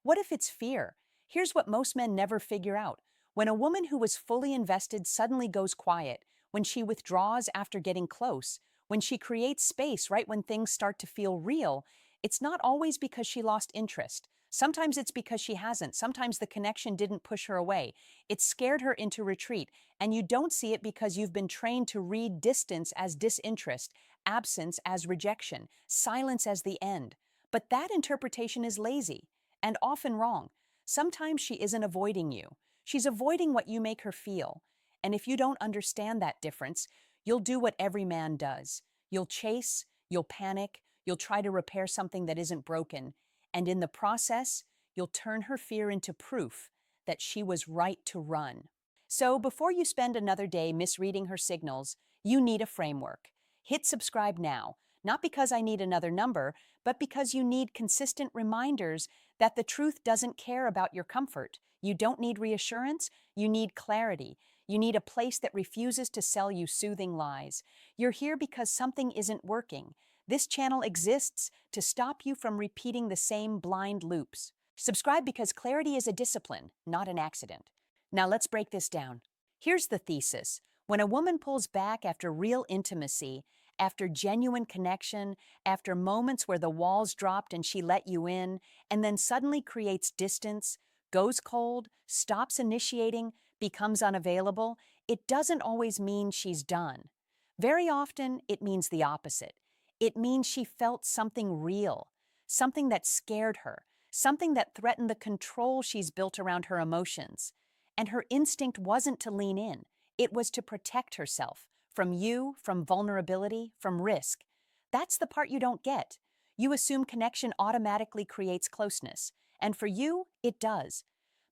What if it's fear? Here's what most men never figure out. When a woman who was fully invested suddenly goes quiet, when she withdraws after getting close, when she creates space right when things start to feel real, it's not always because she lost interest. Sometimes it's because she hasn't. Sometimes the connection didn't push her away. It scared her into retreat, and you don't see it because you've been trained to read distance as disinterest, absence as rejection, silence as the end. But that interpretation is lazy and often wrong. Sometimes she isn't avoiding you. She's avoiding what you make her feel. And if you don't understand that difference, you'll do what every man does. You'll chase, you'll panic, you'll try to repair something that isn't broken. And in the process, you'll turn her fear into proof that she was right to run. So before you spend another day misreading her signals, you need a framework. Hit subscribe now, not because I need another number, but because you need consistent reminders that the truth doesn't care about your comfort. You don't need reassurance, you need clarity. You need a place that refuses to sell you soothing lies. You're here because something isn't working. This channel exists to stop you from repeating the same blind loops. Subscribe because clarity is a discipline, not an accident. Now let's break this down. Here's the thesis. When a woman pulls back after real intimacy, after genuine connection, after moments where the walls dropped and she let you in, and then suddenly creates distance, goes cold, stops initiating, becomes unavailable, it doesn't always mean she's done. Very often, it means the opposite. It means she felt something real, something that scared her, something that threatened the control she's built around her emotions. And her instinct wasn't to lean in, it was to protect herself from you, from vulnerability, from risk. That's the part you don't get. You assume connection automatically creates closeness, and for you, it does.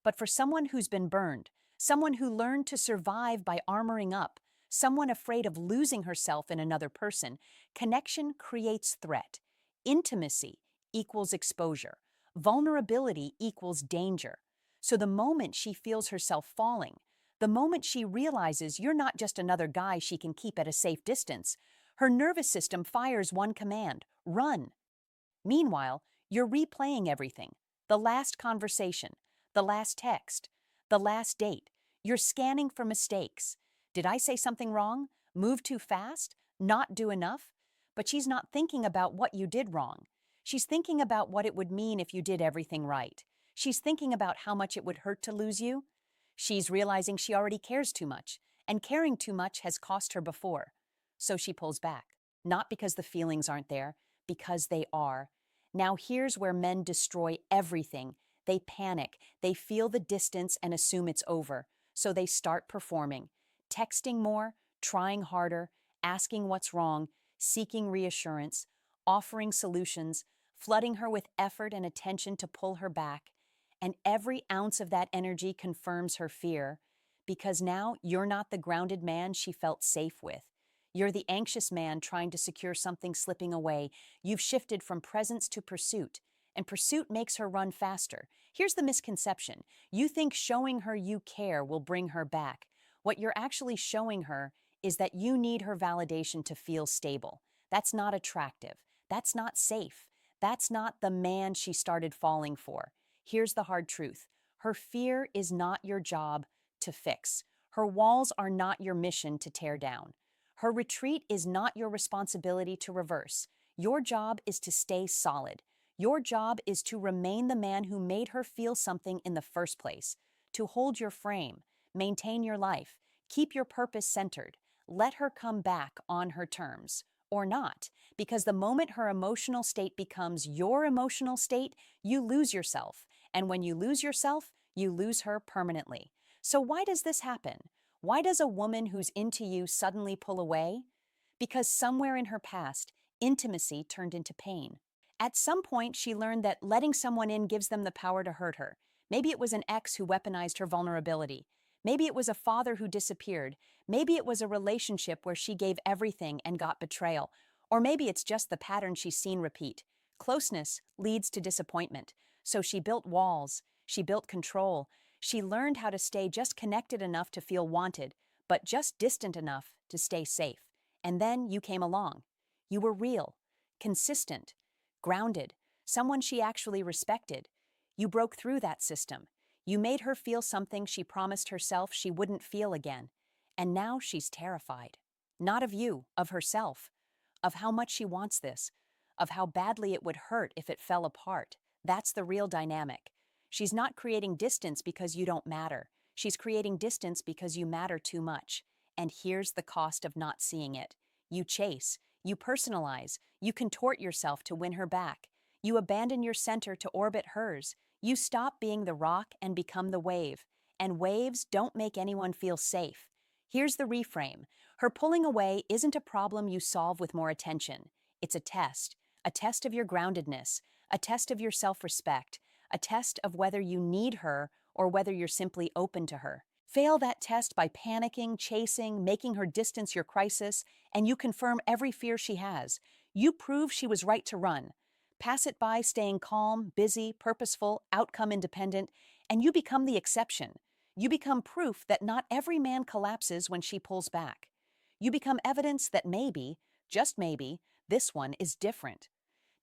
But for someone who's been burned, someone who learned to survive by armoring up, someone afraid of losing herself in another person, connection creates threat. Intimacy equals exposure. Vulnerability equals danger. So the moment she feels herself falling, the moment she realizes you're not just another guy she can keep at a safe distance, her nervous system fires one command: run. Meanwhile, you're replaying everything: the last conversation, the last text, the last date. You're scanning for mistakes. Did I say something wrong? Move too fast? Not do enough? But she's not thinking about what you did wrong. She's thinking about what it would mean if you did everything right. She's thinking about how much it would hurt to lose you. She's realizing she already cares too much, and caring too much has cost her before. So she pulls back, not because the feelings aren't there, because they are. Now here's where men destroy everything. They panic, they feel the distance and assume it's over, so they start performing, texting more, trying harder, asking what's wrong, seeking reassurance, offering solutions, flooding her with effort and attention to pull her back. And every ounce of that energy confirms her fear, because now you're not the grounded man she felt safe with. You're the anxious man trying to secure something slipping away. You've shifted from presence to pursuit, and pursuit makes her run faster. Here's the misconception. You think showing her you care will bring her back. What you're actually showing her is that you need her validation to feel stable. That's not attractive. That's not safe. That's not the man she started falling for. Here's the hard truth. Her fear is not your job to fix. Her walls are not your mission to tear down. Her retreat is not your responsibility to reverse. Your job is to stay solid. Your job is to remain the man who made her feel something in the first place, to hold your frame, maintain your life, keep your purpose centered. Let her come back on her terms, or not, because the moment her emotional state becomes your emotional state, you lose yourself. And when you lose yourself, you lose her permanently. So why does this happen? Why does a woman who's into you suddenly pull away? Because somewhere in her past, intimacy turned into pain. At some point, she learned that letting someone in gives them the power to hurt her. Maybe it was an ex who weaponized her vulnerability. Maybe it was a father who disappeared. Maybe it was a relationship where she gave everything and got betrayal. Or maybe it's just the pattern she's seen repeat. Closeness leads to disappointment. So she built walls. She built control. She learned how to stay just connected enough to feel wanted, but just distant enough to stay safe. And then you came along. You were real, consistent, grounded, someone she actually respected. You broke through that system. You made her feel something she promised herself she wouldn't feel again. And now she's terrified. Not of you, of herself, of how much she wants this, of how badly it would hurt if it fell apart. That's the real dynamic. She's not creating distance because you don't matter. She's creating distance because you matter too much. And here's the cost of not seeing it. You chase, you personalize, you contort yourself to win her back. You abandon your center to orbit hers. You stop being the rock and become the wave. And waves don't make anyone feel safe. Here's the reframe. Her pulling away isn't a problem you solve with more attention. It's a test of your groundedness, a test of your self-respect, a test of whether you need her or whether you're simply open to her. Fail that test by panicking, chasing, making her distance your crisis, and you confirm every fear she has. You prove she was right to run. Pass it by staying calm, busy, purposeful, outcome independent, and you become the exception. You become proof that not every man collapses when she pulls back. You become evidence that maybe, just maybe, this one is different.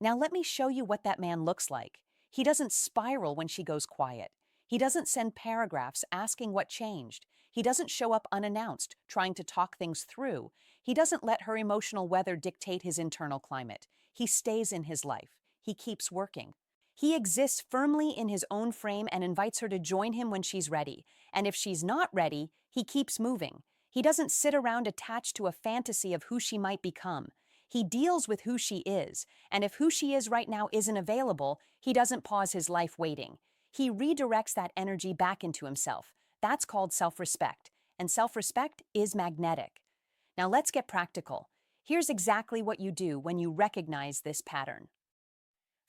Now let me show you what that man looks like. He doesn't spiral when she goes quiet. He doesn't send paragraphs asking what changed. He doesn't show up unannounced, trying to talk things through. He doesn't let her emotional weather dictate his internal climate. He stays in his life. He keeps working. He exists firmly in his own frame and invites her to join him when she's ready. And if she's not ready, he keeps moving. He doesn't sit around attached to a fantasy of who she might become. He deals with who she is, and if who she is right now isn't available, he doesn't pause his life waiting. He redirects that energy back into himself. That's called self-respect, and self-respect is magnetic. Now let's get practical. Here's exactly what you do when you recognize this pattern.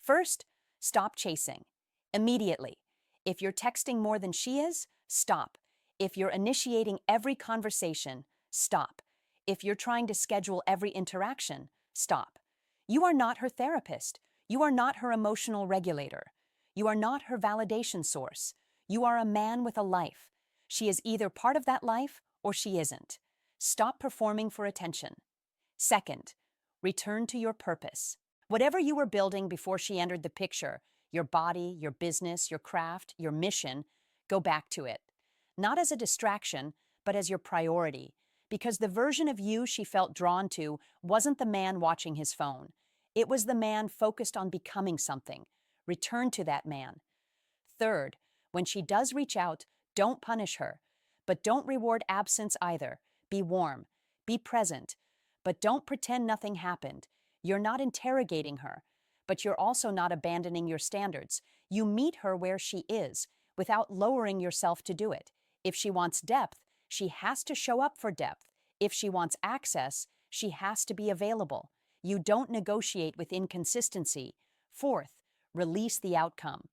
First, stop chasing. Immediately. If you're texting more than she is, stop. If you're initiating every conversation, stop. If you're trying to schedule every interaction, stop. You are not her therapist. You are not her emotional regulator. You are not her validation source. You are a man with a life. She is either part of that life or she isn't. Stop performing for attention. Second, return to your purpose. Whatever you were building before she entered the picture, your body, your business, your craft, your mission, go back to it. Not as a distraction, but as your priority. Because the version of you she felt drawn to wasn't the man watching his phone. It was the man focused on becoming something. Return to that man. Third, when she does reach out, don't punish her. But don't reward absence either. Be warm. Be present. But don't pretend nothing happened. You're not interrogating her. But you're also not abandoning your standards. You meet her where she is, without lowering yourself to do it. If she wants depth, she has to show up for depth. If she wants access, she has to be available. You don't negotiate with inconsistency. Fourth, release the outcome.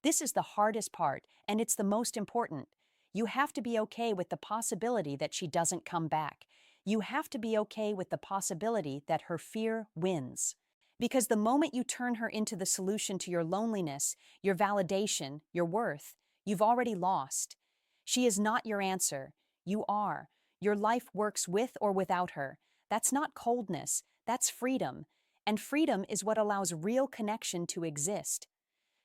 This is the hardest part, and it's the most important. You have to be okay with the possibility that she doesn't come back. You have to be okay with the possibility that her fear wins. Because the moment you turn her into the solution to your loneliness, your validation, your worth, you've already lost. She is not your answer. You are. Your life works with or without her. That's not coldness. That's freedom. And freedom is what allows real connection to exist.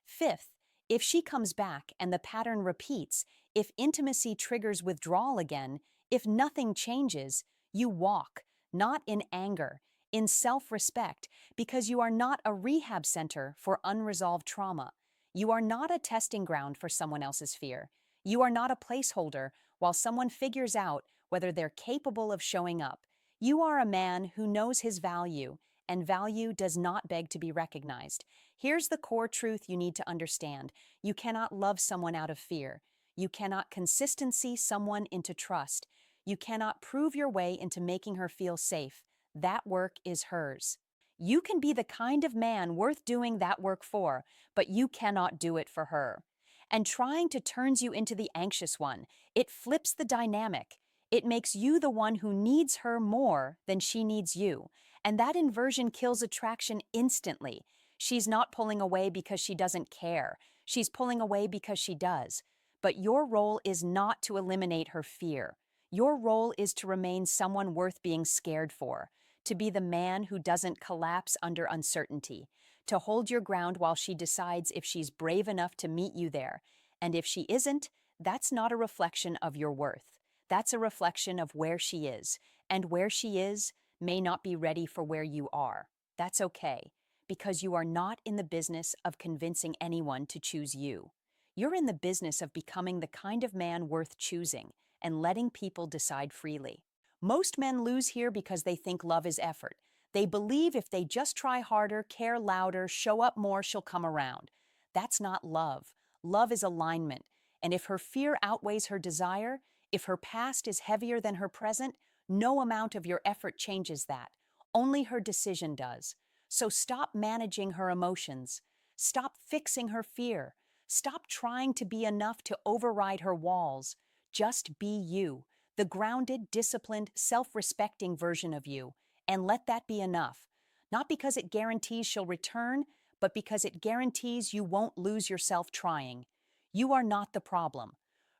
Fifth, if she comes back and the pattern repeats, if intimacy triggers withdrawal again, if nothing changes, you walk, not in anger, in self-respect, because you are not a rehab center for unresolved trauma. You are not a testing ground for someone else's fear. You are not a placeholder while someone figures out whether they're capable of showing up. You are a man who knows his value, and value does not beg to be recognized. Here's the core truth you need to understand. You cannot love someone out of fear. You cannot consistency someone into trust. You cannot prove your way into making her feel safe. That work is hers. You can be the kind of man worth doing that work for, but you cannot do it for her. And trying to turns you into the anxious one. It flips the dynamic. It makes you the one who needs her more than she needs you. And that inversion kills attraction instantly. She's not pulling away because she doesn't care. She's pulling away because she does. But your role is not to eliminate her fear. Your role is to remain someone worth being scared for, to be the man who doesn't collapse under uncertainty, to hold your ground while she decides if she's brave enough to meet you there. And if she isn't, that's not a reflection of your worth. That's a reflection of where she is. And where she is may not be ready for where you are. That's okay, because you are not in the business of convincing anyone to choose you. You're in the business of becoming the kind of man worth choosing and letting people decide freely. Most men lose here because they think love is effort. They believe if they just try harder, care louder, show up more, she'll come around. That's not love. Love is alignment. And if her fear outweighs her desire, if her past is heavier than her present, no amount of your effort changes that. Only her decision does. So stop managing her emotions. Stop fixing her fear. Stop trying to be enough to override her walls. Just be you, the grounded, disciplined, self-respecting version of you, and let that be enough. Not because it guarantees she'll return, but because it guarantees you won't lose yourself trying. You are not the problem.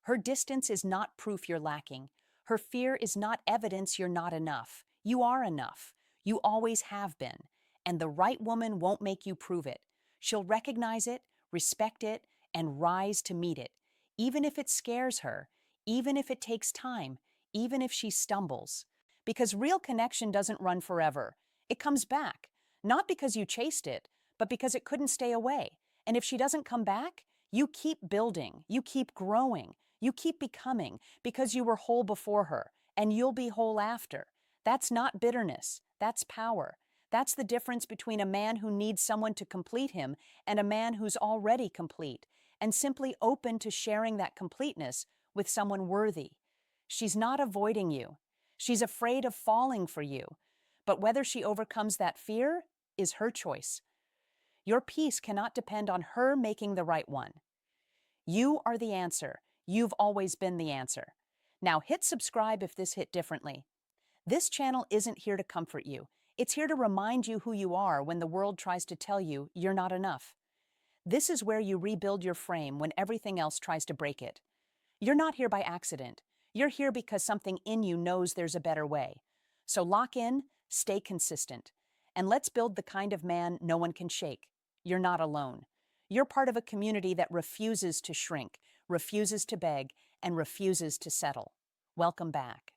Her distance is not proof you're lacking. Her fear is not evidence you're not enough. You are enough. You always have been. And the right woman won't make you prove it. She'll recognize it, respect it, and rise to meet it, even if it scares her, even if it takes time, even if she stumbles. Because real connection doesn't run forever. It comes back, not because you chased it, but because it couldn't stay away. And if she doesn't come back, you keep building, you keep growing, you keep becoming, because you were whole before her, and you'll be whole after. That's not bitterness, that's power. That's the difference between a man who needs someone to complete him and a man who's already complete, and simply open to sharing that completeness with someone worthy. She's not avoiding you. She's afraid of falling for you. But whether she overcomes that fear is her choice. Your peace cannot depend on her making the right one. You are the answer. You've always been the answer. Now hit subscribe if this hit differently. This channel isn't here to comfort you. It's here to remind you who you are when the world tries to tell you you're not enough. This is where you rebuild your frame when everything else tries to break it. You're not here by accident. You're here because something in you knows there's a better way. So lock in, stay consistent, and let's build the kind of man no one can shake. You're not alone. You're part of a community that refuses to shrink, refuses to beg, and refuses to settle. Welcome back.